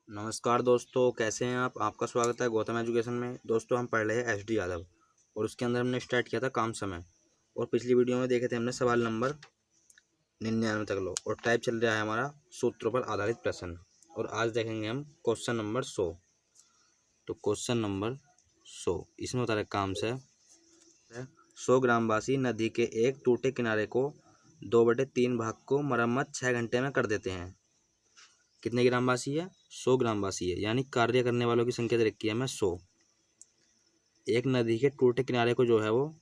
नमस्कार दोस्तों, कैसे हैं आप। आपका स्वागत है गौतम एजुकेशन में। दोस्तों, हम पढ़ रहे हैं एस डी यादव और उसके अंदर हमने स्टार्ट किया था काम समय। और पिछली वीडियो में देखे थे हमने सवाल नंबर 99 तक लो और टाइप चल रहा है हमारा सूत्रों पर आधारित प्रश्न। और आज देखेंगे हम क्वेश्चन नंबर 100। तो क्वेश्चन नंबर 100 इसमें बता रहे काम से 100 ग्रामवासी नदी के एक टूटे किनारे को 2/3 भाग को मरम्मत 6 घंटे में कर देते हैं। कितने ग्रामवासी है? 100 ग्रामवासी है, यानी कार्य करने वालों की संख्या दे रखी है हमें 100। एक नदी के टूटे किनारे को जो है वो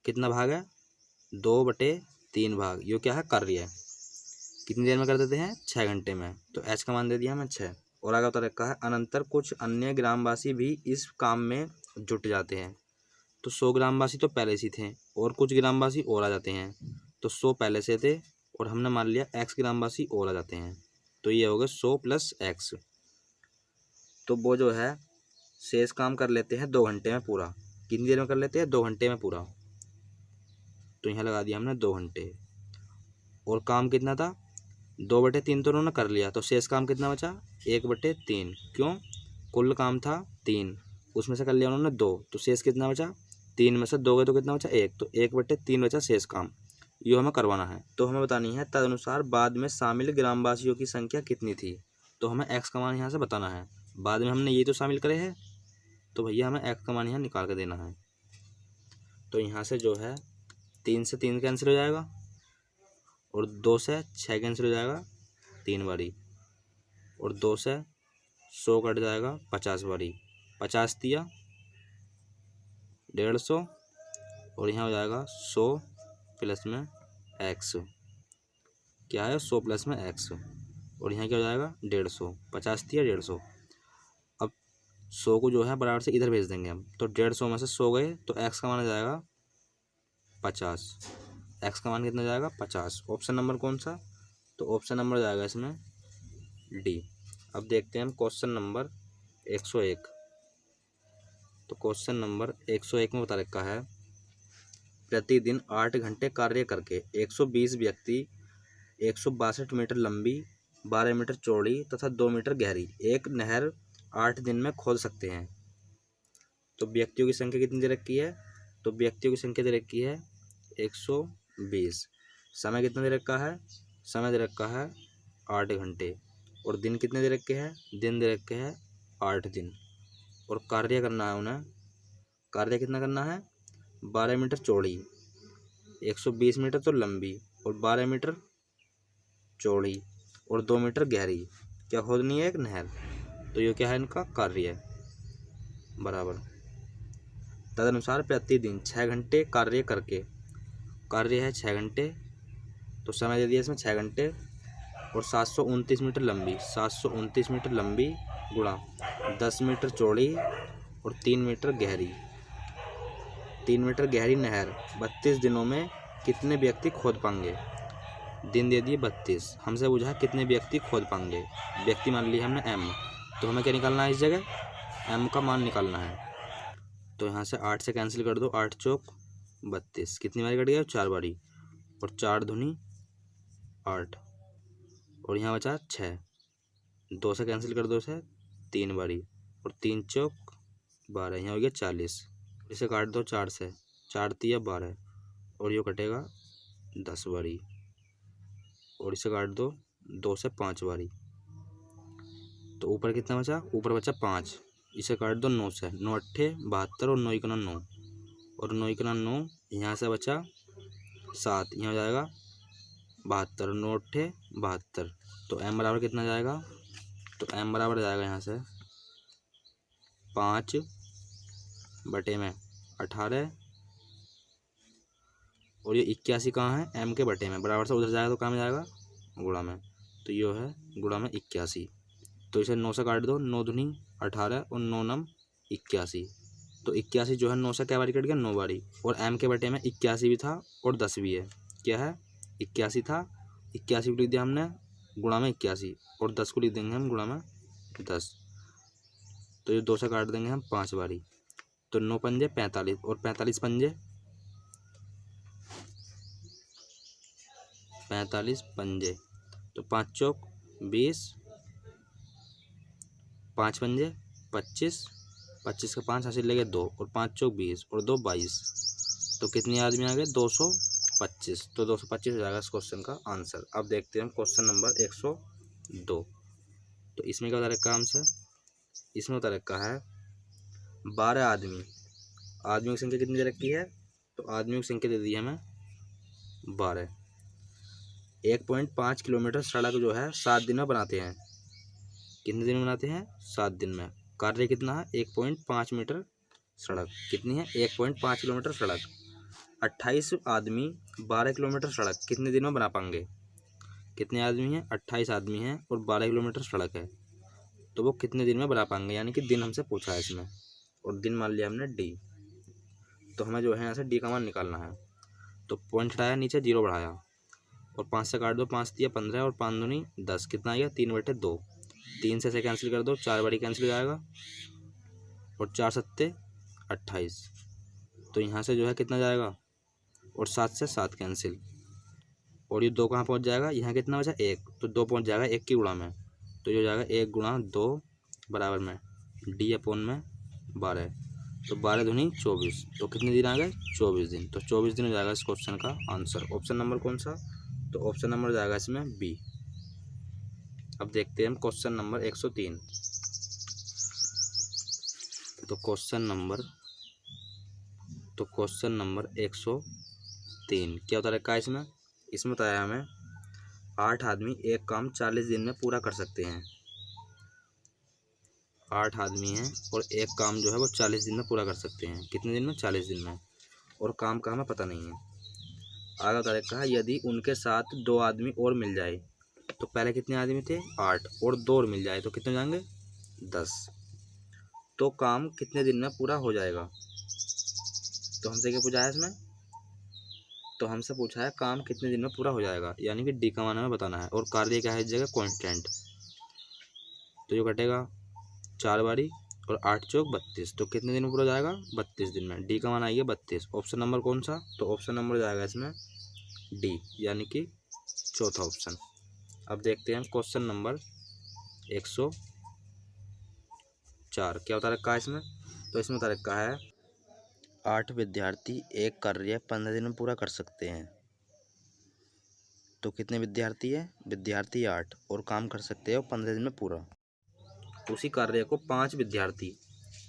कितना भाग है? 2/3 भाग। ये क्या है? कार्य है। कितनी देर में कर देते हैं? 6 घंटे में। तो एच का मान दे दिया हमें 6। और आगे बता रखा है अनंतर कुछ अन्य ग्रामवासी भी इस काम में जुट जाते हैं। तो 100 ग्रामवासी तो पहले से थे और कुछ ग्रामवासी और आ जाते हैं। तो 100 पहले से थे और हमने मान लिया x ग्रामवासी और आ जाते हैं। तो ये होगा 100 + x। तो वो जो है शेष काम कर लेते हैं 2 घंटे में पूरा। कितनी देर में कर लेते हैं? 2 घंटे में पूरा। तो यहाँ लगा दिया हमने 2 घंटे। और काम कितना था? 2/3 तो उन्होंने कर लिया, तो शेष काम कितना बचा? 1/3। क्यों? कुल काम था 3, उसमें से कर लिया उन्होंने 2, तो शेष कितना बचा? 3 में से 2 गए तो कितना बचा? 1। तो 1/3 बचा शेष काम। ये हमें करवाना है। तो हमें बतानी है तदनुसार बाद में शामिल ग्रामवासियों की संख्या कितनी थी। तो हमें x का मान यहाँ से बताना है। बाद में हमने ये तो शामिल करे हैं, तो भैया हमें x का मान यहाँ निकाल कर देना है। तो यहाँ से जो है 3 से 3 कैंसिल हो जाएगा और 2 से 6 कैंसिल हो जाएगा 3 बारी, और 2 से 100 कट जाएगा 50 बारी। 50 दिया 150, और यहाँ हो जाएगा 100 प्लस में x। क्या है? 100 प्लस में x। और यहाँ क्या हो जाएगा? 150। 50 दिया 150। अब 100 को जो है बराबर से इधर भेज देंगे हम। तो 150 में से 100 गए तो x का मान आ जाएगा 50। x का मान कितना जाएगा? 50। ऑप्शन नंबर कौन सा? तो ऑप्शन नंबर जाएगा इसमें डी। अब देखते हैं हम क्वेश्चन नंबर 101। तो क्वेश्चन नंबर 101 में बता रखा है प्रतिदिन 8 घंटे कार्य करके 120 व्यक्ति 162 मीटर लंबी, 12 मीटर चौड़ी तथा 2 मीटर गहरी एक नहर 8 दिन में खोद सकते हैं। तो व्यक्तियों की संख्या कितनी दे रखी है? तो व्यक्तियों की संख्या दे रखी है 120। समय कितना दे रखा है? समय दे रखा है 8 घंटे। और दिन कितने दे रखे हैं? दिन दे रखे हैं 8 दिन। और कार्य करना है उन्हें। कार्य कितना करना है? 12 मीटर चौड़ी, 120 मीटर तो लंबी और 12 मीटर चौड़ी और 2 मीटर गहरी क्या खोदनी है? एक नहर। तो ये क्या है? इनका कार्य है। बराबर तदनुसार प्रतिदिन 6 घंटे कार्य करके, कार्य है 6 घंटे, तो समय दे दिया इसमें 6 घंटे। और 729 मीटर लंबी, 729 मीटर लंबी गुणा 10 मीटर चौड़ी और 3 मीटर गहरी, 3 मीटर गहरी नहर 32 दिनों में कितने व्यक्ति खोद पाएंगे। दिन दे दिए 32, हमसे पूछा कितने व्यक्ति खोद पाएंगे। व्यक्ति मान लिया हमने m, तो हमें क्या निकालना है? इस जगह m का मान निकालना है। तो यहाँ से 8 से कैंसिल कर दो, 8 चौक 32। कितनी बारी कट गया? 4 बारी। और 4 दूनी 8, और यहाँ बचा 6। 2 से कैंसिल कर दो, से 3 बारी, और 3 चौक 12। यहाँ हो गया 40। इसे काट दो 4 से, 4 तिया 12, और ये कटेगा 10 बारी। और इसे काट दो 2 से 5 बारी। तो ऊपर कितना बचा? ऊपर बचा 5। इसे काट दो 9 से, 9 अट्ठे 72 और 9 इकना 9, और 9 इकना 9। यहाँ से बचा 7, यहाँ हो जाएगा 72, 9 अट्ठे 72। तो m बराबर कितना जाएगा? तो m बराबर जाएगा यहाँ से 5/18, और ये 81 कहाँ है? m के बटे में। बराबर से उधर जाएगा तो कहाँ में जाएगा? गुणा में। तो ये है गुणा में 81। तो इसे 9 से काट दो, 9 दूनी 18 और 9 नम 81। तो 81 जो है 9 से क्या बारी कट गया? 9 बारी। और m के बटे में 81 भी था और 10 भी है। क्या है? 81 था, 81 को लिख दिया हमने गुणा में 81, और 10 को लिख देंगे हम गुणा में 10। तो ये 2 से काट देंगे हम 5 बारी। तो 9 पंजे 45 और 45 पंजे 45 पंजे, तो 5 चौक 20 5 पंजे 25, 25 का 5 हासिल लगे 2 और 5 चौक 20 और 2 22। तो कितने आदमी आ गए? 225। तो 225 हो जाएगा इस क्वेश्चन का आंसर। अब देखते हैं हम क्वेश्चन नंबर 102। तो इसमें क्या बता रखा है हमसे? इसमें बता रखा है 12 आदमी। आदमियों की संख्या कितनी दे रखी है? तो आदमियों की संख्या दे दी है हमें 12। 1.5 किलोमीटर सड़क जो है 7 दिन में बनाते हैं। कितने दिन में बनाते हैं? 7 दिन में। कार्य कितना है? 1.5 मीटर सड़क। कितनी है? 1.5 किलोमीटर सड़क। 28 आदमी 12 किलोमीटर सड़क कितने दिन में बना पाएंगे? कितने आदमी हैं? 28 आदमी हैं और 12 किलोमीटर सड़क है, तो वो कितने दिन में बना पाएंगे? यानी कि दिन हमसे पूछा है इसमें, और दिन मान लिया हमने डी। तो हमें जो है यहाँ से डी का मान निकालना है। तो पॉइंट हटाया, नीचे 0 बढ़ाया और 5 से काट दो, 5 दिया 15 और 5 दूनी 10। कितना आ गया? 3/2। 3 से कैंसिल कर दो, 4 बारी कैंसिल हो जाएगा और 4 सत्ते 28। तो यहाँ से जो है कितना जाएगा? और 7 से 7 कैंसिल, और ये 2 कहाँ पहुँच जाएगा? यहाँ कितना बचा? 1। तो 2 पहुँच जाएगा 1 की गुणा में। तो ये हो जाएगा 1 गुणा 2 बराबर में डी अपॉन में 12। तो 12 दूनी 24। तो कितने दिन आ गए? 24 दिन। तो 24 दिन हो जाएगा इस क्वेश्चन का आंसर। ऑप्शन नंबर कौन सा? तो ऑप्शन नंबर जाएगा इसमें बी। अब देखते हैं हम क्वेश्चन नंबर 103। तो क्वेश्चन नंबर 103 क्या बता रखा है इसमें? इसमें बताया हमें 8 आदमी एक काम 40 दिन में पूरा कर सकते हैं। 8 आदमी हैं और एक काम जो है वो 40 दिन में पूरा कर सकते हैं। कितने दिन में? 40 दिन में। और काम का हमें पता नहीं है। आगे बता रखा है यदि उनके साथ 2 आदमी और मिल जाए। तो पहले कितने आदमी थे? 8, और 2 और मिल जाए तो कितने हो जाएंगे? 10। तो काम कितने दिन में पूरा हो जाएगा? तो हमसे क्या पूछा है इसमें? तो हमसे पूछा है काम कितने दिन में पूरा हो जाएगा, यानी कि डी का मान हमें बताना है। और कार्य क्या है इस जगह? कांस्टेंट। तो जो कटेगा 4 बारी और 8 चौक 32। तो कितने दिन में पूरा हो जाएगा? 32 दिन में। डी का मान आएगा 32। ऑप्शन नंबर कौन सा? तो ऑप्शन नंबर हो जाएगा इसमें डी, यानी कि चौथा ऑप्शन। अब देखते हैं क्वेश्चन नंबर 104 क्या बता रखा है इसमें? तो इसमें बता रखा है 8 विद्यार्थी एक कार्य 15 दिन में पूरा कर सकते हैं। तो कितने विद्यार्थी है? विद्यार्थी 8 और काम कर सकते हैं 15 दिन में पूरा। उसी कार्य को 5 विद्यार्थी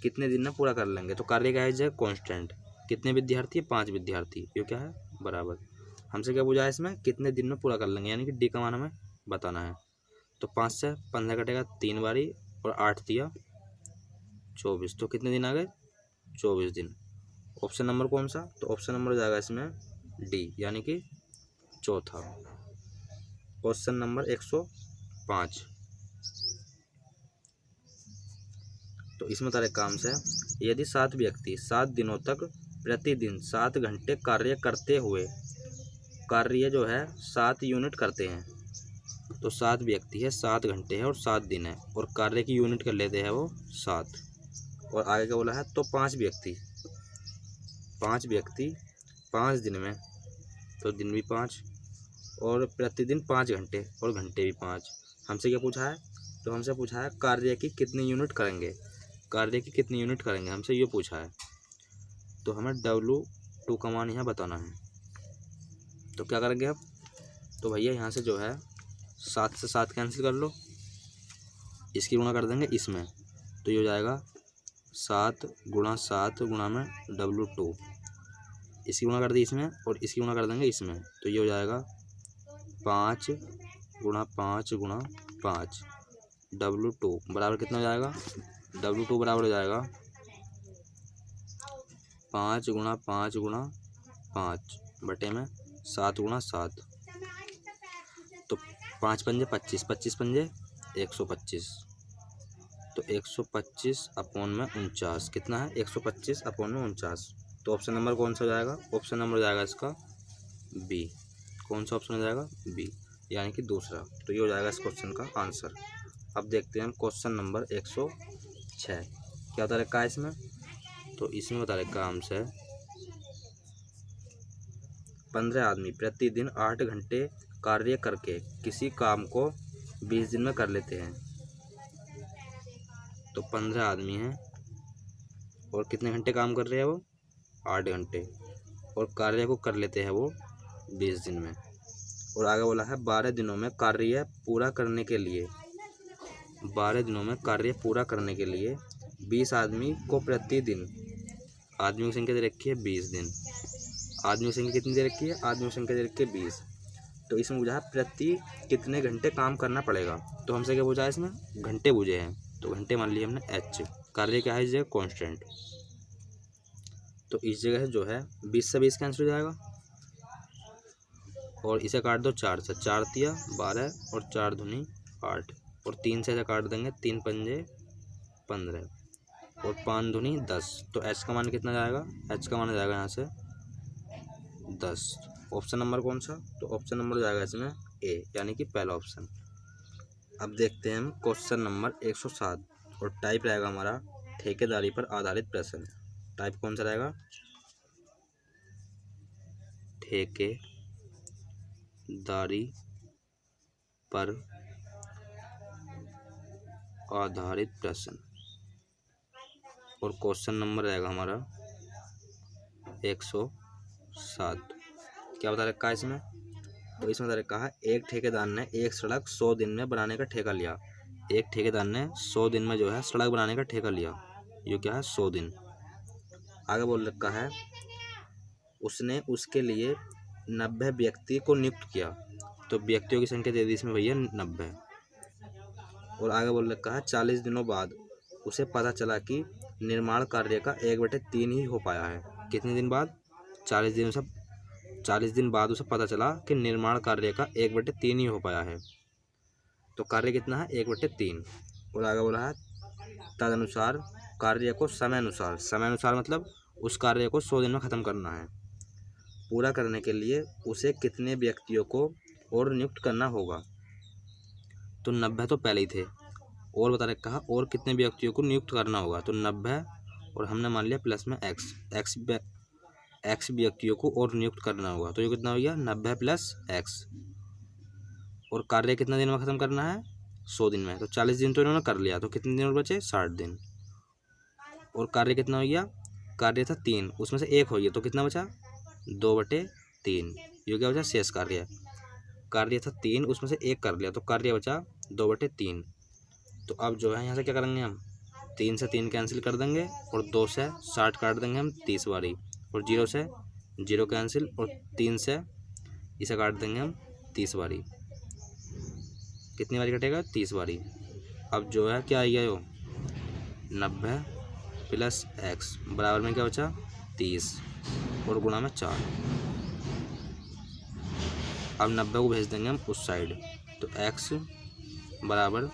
कितने दिन में पूरा कर लेंगे? तो कार्य क्या है? कांस्टेंट। कितने विद्यार्थी है? 5 विद्यार्थी। ये क्या है? बराबर। हमसे क्या पूछा है इसमें? कितने दिन में पूरा कर लेंगे, यानी कि डी का मान हमें बताना है। तो 5 से 15 कटेगा 3 बारी और 8 दिया 24। तो कितने दिन आ गए? 24 दिन। ऑप्शन नंबर कौन सा? तो ऑप्शन नंबर हो जाएगा इसमें डी, यानी कि चौथा। Question number 105। तो इसमें तारे काम से यदि 7 व्यक्ति 7 दिनों तक प्रतिदिन 7 घंटे कार्य करते हुए कार्य जो है 7 यूनिट करते हैं। तो 7 व्यक्ति है, 7 घंटे है और 7 दिन है, और कार्य की यूनिट कर लेते हैं वो 7। और आगे क्या बोला है? तो 5 व्यक्ति 5 दिन में, तो दिन भी 5 और प्रतिदिन 5 घंटे और घंटे भी 5। हमसे क्या पूछा है? तो हमसे पूछा है कार्य की कितनी यूनिट करेंगे, कार्य की कितनी यूनिट करेंगे, हमसे ये पूछा है। तो हमें W2 का मान यहाँ बताना है। तो क्या करेंगे अब? तो भैया यहाँ से जो है 7 से 7 कैंसिल कर लो, इसकी गुणा कर देंगे इसमें। तो ये हो जाएगा 7 गुणा 7 गुणा में W2, इसकी गुणा कर दी इसमें और इसकी गुणा कर देंगे इसमें। तो ये हो जाएगा 5 गुणा 5 गुणा 5 W2 बराबर कितना हो जाएगा? W2 बराबर हो जाएगा 5 गुणा 5 गुणा 5 बटे में 7 गुणा 7। तो 5 पंजे 25, 25 पंजे 125। तो 125 अपॉन में 49 कितना है? 125 अपॉन में 49। तो ऑप्शन नंबर कौन सा हो जाएगा? ऑप्शन नंबर हो जाएगा इसका बी। कौन सा ऑप्शन हो जाएगा? बी, यानी कि दूसरा। तो ये हो जाएगा इस क्वेश्चन का आंसर। अब देखते हैं हम क्वेश्चन नंबर 106 क्या बता रखा है इसमें? तो इसमें बता रखा है हमसे 15 आदमी प्रतिदिन 8 घंटे कार्य करके किसी काम को 20 दिन में कर लेते हैं। तो 15 आदमी हैं और कितने घंटे काम कर रहे हैं वो? 8 घंटे। और कार्य को कर लेते हैं वो 20 दिन में। और आगे बोला है 12 दिनों में कार्य पूरा करने के लिए 12 दिनों में कार्य पूरा करने के लिए 20 आदमी को प्रतिदिन, आदमियों की संख्या दे रखी है 20 दिन, आदमियों की संख्या कितनी दे रखी है? आदमियों की संख्या दे रखी है 20। तो इसमें पूछा है प्रति कितने घंटे काम करना पड़ेगा। तो हमसे क्या पूछा है? इसमें घंटे पूछे हैं, तो घंटे मान लिए हमने h। कार्य क्या है इस जगह? कॉन्स्टेंट। तो इस जगह जो है 20 से 20 कैंसिल हो जाएगा और इसे काट दो 4 से, 4 तिया 12 और 4 दूनी 8 और 3 से इसे काट देंगे, 3 पंजे 15 और 5 दूनी 10। तो h का मान कितना जाएगा? h का मान जाएगा यहाँ से 10। ऑप्शन नंबर कौन सा? तो ऑप्शन नंबर हो जाएगा इसमें ए, यानी कि पहला ऑप्शन। अब देखते हैं हम क्वेश्चन नंबर 107 और टाइप रहेगा हमारा ठेकेदारी पर आधारित प्रश्न। टाइप कौन सा रहेगा? ठेकेदारी पर आधारित प्रश्न। और क्वेश्चन नंबर रहेगा हमारा 107। क्या बता रखा है इसमें? तो इसमें बता रखा है एक ठेकेदार ने एक सड़क 100 दिन में बनाने का ठेका लिया। एक ठेकेदार ने 100 दिन में जो है सड़क बनाने का ठेका लिया। ये क्या है? 100 दिन। आगे बोल रखा है उसने उसके लिए 90 व्यक्ति को नियुक्त किया। तो व्यक्तियों की संख्या दे दी इसमें भैया 90। और आगे बोल रखा है 40 दिनों बाद उसे पता चला कि निर्माण कार्य का 1/3 ही हो पाया है। कितने दिन बाद? 40 दिन बाद उसे पता चला कि निर्माण कार्य का 1/3 ही हो पाया है। तो कार्य कितना है? 1/3। और आगे बोला है तदनुसार कार्य को समय अनुसार मतलब उस कार्य को 100 दिन में ख़त्म करना है। पूरा करने के लिए उसे कितने व्यक्तियों को और नियुक्त करना होगा? तो 90 तो पहले ही थे और बता रखा है और कितने व्यक्तियों को नियुक्त करना होगा। तो 90 और हमने मान लिया प्लस में एक्स व्यक्तियों को और नियुक्त करना होगा। तो ये कितना हो गया? 90 प्लस एक्स। और कार्य कितना दिन में ख़त्म करना है? 100 दिन में। तो 40 दिन तो इन्होंने कर लिया, तो कितने दिन और बचे? 60 दिन। और कार्य कितना हो गया? कार्य था 3, उसमें से 1 हो गया, तो कितना बचा? 2/3। ये क्या बचा? शेष कार्य। कार्य था 3, उसमें से 1 कर लिया, तो कार्य बचा 2/3। तो अब जो है यहाँ से क्या करेंगे हम? 3 से 3 कैंसिल कर देंगे और 2 से 60 काट देंगे हम 30 बारी और 0 से 0 कैंसिल और 3 से इसे काट देंगे हम 30 बारी। कितनी बारी कटेगा? 30 बारी। अब जो है क्या आ गया? 90 प्लस एक्स बराबर में क्या बचा? 30 और गुणा में 4। अब 90 को भेज देंगे हम उस साइड। तो x बराबर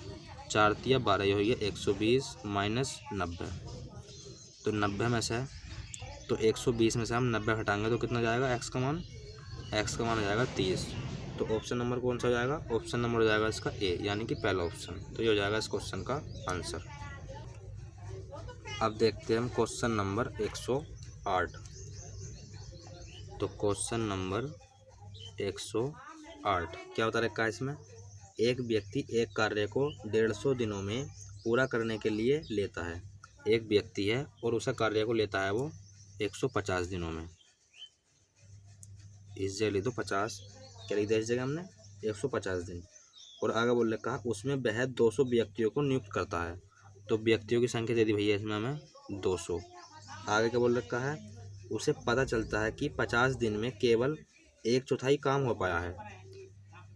4 तिया 12, ये हो गया 120 माइनस 90। तो 90 में से तो 120 में से हम 90 हटाएंगे तो कितना जाएगा? x का मान हो जाएगा 30। तो ऑप्शन नंबर कौन सा हो जाएगा? ऑप्शन नंबर हो जाएगा इसका ए, यानी कि पहला ऑप्शन। तो ये हो जाएगा इस क्वेश्चन का आंसर। अब देखते हैं हम क्वेश्चन नंबर 108। तो क्वेश्चन नंबर 108 क्या बता रखा है इसमें? एक व्यक्ति एक कार्य को 150 दिनों में पूरा करने के लिए लेता है। एक व्यक्ति है और उसे कार्य को लेता है वो 150 दिनों में। इस जगह लिख दो 50, क्या लिख दिया इस जगह हमने? 150 दिन। और आगे बोल रखा है उसमें वह 200 व्यक्तियों को नियुक्त करता है। तो व्यक्तियों की संख्या दे दी भैया इसमें हमें 200। आगे क्या बोल रखा है? उसे पता चलता है कि 50 दिन में केवल 1/4 काम हो पाया है।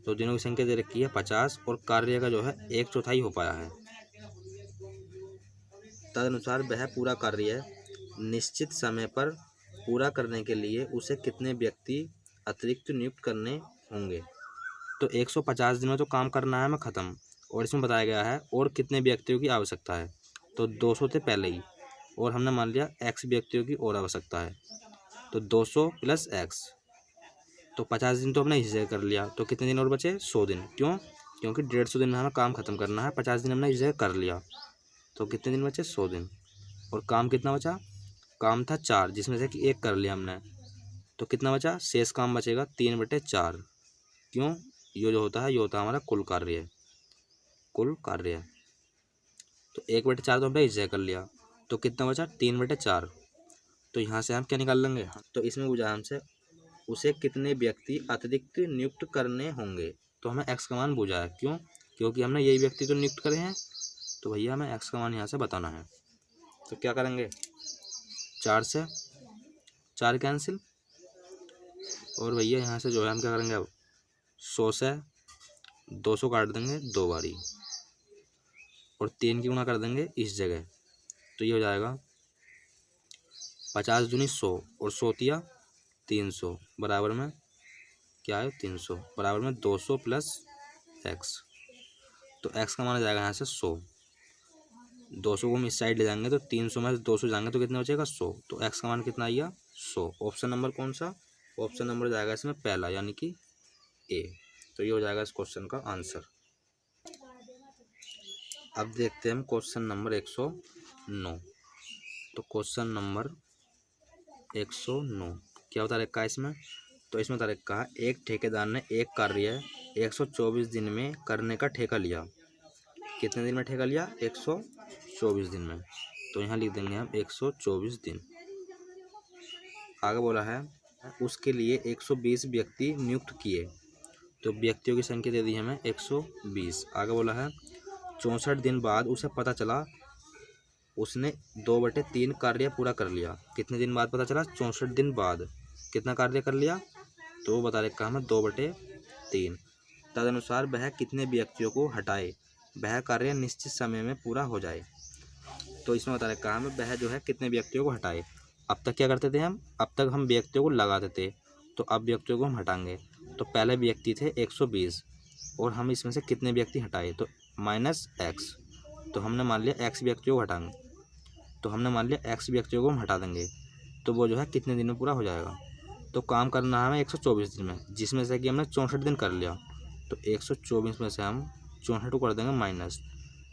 तो दिनों की संख्या दे रखी है 50 और कार्य का जो है 1/4 हो पाया है। तदनुसार वह पूरा कार्य निश्चित समय पर पूरा करने के लिए उसे कितने व्यक्ति अतिरिक्त नियुक्त करने होंगे? तो 150 दिन में तो काम करना है हमें ख़त्म, और इसमें बताया गया है और कितने व्यक्तियों की आवश्यकता है। तो 200 थे पहले ही और हमने मान लिया x व्यक्तियों की और आवश्यकता है। तो 200 प्लस x, तो 50 दिन तो हमने इस जगह कर लिया। तो कितने दिन और बचे? 100 दिन। क्यों? क्योंकि 150 दिन में हमें काम ख़त्म करना है। 50 दिन हमने इस जगह कर लिया, तो कितने दिन बचे? 100 दिन। और काम कितना बचा? काम था 4, जिसमें से कि 1 कर लिया हमने, तो कितना बचा? शेष काम बचेगा 3/4। क्यों? ये जो होता है ये होता है हमारा कुल कार्य। तो 1/4 तो हमने इस जगह कर लिया, तो कितना बचा 3/4। तो यहाँ से हम क्या निकाल लेंगे, तो इसमें पूछा हमसे उसे कितने व्यक्ति अतिरिक्त नियुक्त करने होंगे। तो हमें एक्स का मान पूछा है, क्यों, क्योंकि हमने यही व्यक्ति तो नियुक्त करे हैं, तो भैया हमें एक्स का मान यहाँ से बताना है। तो क्या करेंगे, 4 से 4 कैंसिल, और भैया यहाँ से जो है हम क्या करेंगे, अब 100 से 200 काट देंगे 2 बारी, और 3 की गुणा कर देंगे इस जगह। तो ये हो जाएगा 50 दूनी 100 और 100 तिया 300 बराबर में क्या है 300 बराबर में 200 प्लस एक्स। तो एक्स का मान आ जाएगा यहाँ से 100, 200 को हम इस साइड ले जाएंगे तो 300 में से 200 जाएंगे तो कितना बचेगा 100। तो एक्स का मान कितना आएगा 100। ऑप्शन नंबर कौन सा, ऑप्शन नंबर हो जाएगा इसमें पहला यानी कि ए। तो ये हो जाएगा इस क्वेश्चन का आंसर। अब देखते हैं हम क्वेश्चन नंबर 109। तो क्वेश्चन नंबर 109 क्या बता रखा है इसमें, तो इसमें बता रखा है एक ठेकेदार ने एक कार्य 124 दिन में करने का ठेका लिया। कितने दिन में ठेका लिया, 124 दिन में। तो यहाँ लिख देंगे हम 124 दिन। आगे बोला है उसके लिए 120 व्यक्ति नियुक्त किए, तो व्यक्तियों की संख्या दे दी हमें 120। आगे बोला है 64 दिन बाद उसे पता चला उसने 2/3 कार्य पूरा कर लिया। कितने दिन बाद पता चला, 64 दिन बाद कितना कार्य कर लिया, तो वो बता रखा हमें 2/3। तदनुसार वह कितने व्यक्तियों को हटाए, वह कार्य निश्चित समय में पूरा हो जाए। तो इसमें बता रखा हमें वह जो है कितने व्यक्तियों को हटाए। अब तक क्या करते थे हम, अब तक हम व्यक्तियों को लगाते थे, तो अब व्यक्तियों को हम हटाएंगे। तो पहले व्यक्ति थे 120 और हम इसमें से कितने व्यक्ति हटाए, तो माइनस एक्स। तो हमने मान लिया एक्स व्यक्तियों को हटाएंगे, तो हमने मान लिया एक्स व्यक्तियों को हम हटा देंगे, तो वो जो है कितने दिन में पूरा हो जाएगा। तो काम करना है हमें 124 दिन में, जिसमें से कि हमने 64 दिन कर लिया। तो 124 में से हम 64 को कर देंगे माइनस,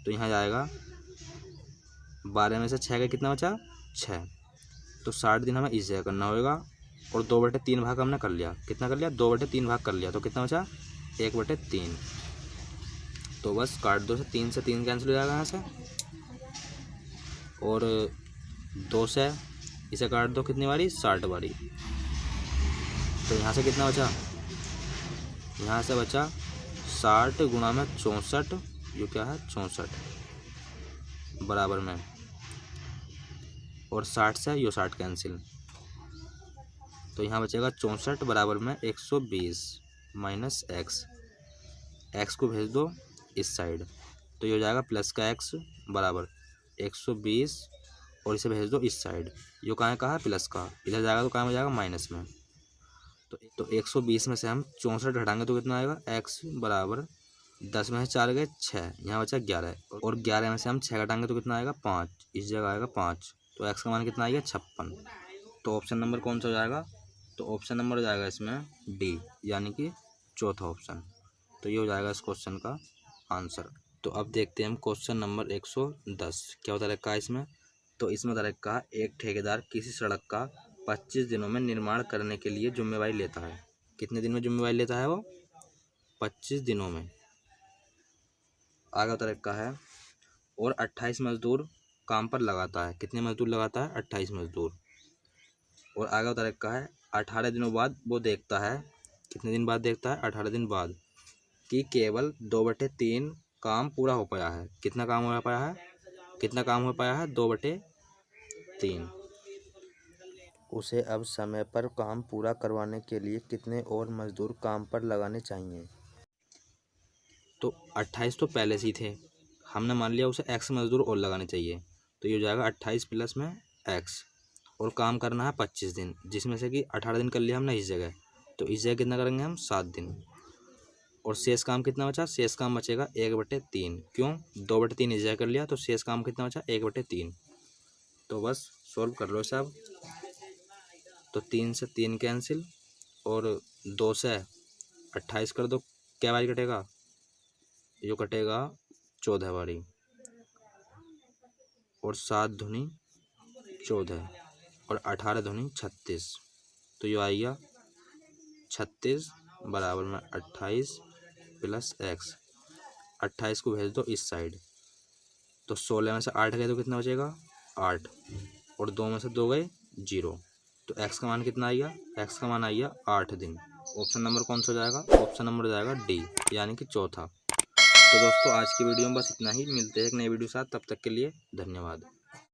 तो यहाँ जाएगा 12 में से 6 का कितना बचा 6। तो 60 दिन हमें इस जगह करना होगा, और 2/3 भाग हमने कर लिया। कितना कर लिया, 2/3 भाग कर लिया, तो कितना बचा 1/3। तो बस काट दो, से 3 कैंसिल हो जाएगा यहाँ से, और 2 से इसे काट दो कितनी बारी, 60 बारी। तो यहाँ से कितना बचा, यहाँ से बचा 60 गुणा में 64, ये क्या है 64 बराबर में, और 60 से यो 60 कैंसिल। तो यहाँ बचेगा 64 बराबर में 120 माइनस एक्स। एक्स को भेज दो इस साइड, तो ये हो जाएगा प्लस का एक्स बराबर 120, और इसे भेज दो इस साइड, यो कहाँ है प्लस का, इधर जाएगा तो कहाँ हो जाएगा माइनस में। तो 120 में से हम 64 घटाएंगे तो कितना आएगा, एक्स बराबर 10 में से 4 गए 6, यहाँ बचा 11, और 11 में से हम 6 घटाएंगे तो कितना आएगा 5, इस जगह आएगा 5। तो एक्स का मान कितना आएगा 56। तो ऑप्शन नंबर कौन सा हो जाएगा, तो ऑप्शन नंबर हो जाएगा इसमें डी यानी कि चौथा ऑप्शन। तो ये हो जाएगा इस क्वेश्चन का आंसर। तो अब देखते हैं हम क्वेश्चन नंबर 110 क्या बता रखा है इसमें। तो इसमें बता रखा है एक ठेकेदार किसी सड़क का 25 दिनों में निर्माण करने के लिए जिम्मेवारी लेता है। कितने दिन में जिम्मेवारी लेता है वो, 25 दिनों में। आगे बता रखा है और 28 मजदूर काम पर लगाता है। कितने मजदूर लगाता है, 28 मजदूर। और आगे बता रखा है 18 दिनों बाद वो देखता है, कितने दिन बाद देखता है, 18 दिन बाद, कि केवल 2/3 काम पूरा हो पाया है। कितना काम हो पाया है, कितना काम हो पाया है, 2/3। उसे अब समय पर काम पूरा करवाने के लिए कितने और मजदूर काम पर लगाने चाहिए। तो 28 तो पहले से ही थे, हमने मान लिया उसे एक्स मजदूर और लगाने चाहिए, तो ये हो जाएगा 28 प्लस में एक्स, और काम करना है 25 दिन, जिसमें से कि 18 दिन कर लिया हमने इस जगह, तो इस जगह कितना करेंगे हम 7 दिन। और शेष काम कितना बचा, शेष काम बचेगा 1/3। क्यों, 2/3 इस जगह कर लिया, तो शेष काम कितना बचा 1/3। तो बस सॉल्व कर लो सब। तो 3 से 3 कैंसिल, और 2 से 28 कर दो, क्या बारी कटेगा, जो कटेगा 14 बारी, और 7 दूनी 14, और 18 दूनी 36। तो ये आएगा 36 बराबर में 28 प्लस एक्स। 28 को भेज दो इस साइड, तो 16 में से 8 गए तो कितना बचेगा 8, और 2 में से 2 गए 0, तो x का मान कितना आएगा, x का मान आएगा 8 दिन। ऑप्शन नंबर कौन सा हो जाएगा, ऑप्शन नंबर हो जाएगा डी, यानी कि चौथा। तो दोस्तों आज की वीडियो में बस इतना ही, मिलते हैं एक नई वीडियो के साथ, तब तक के लिए धन्यवाद।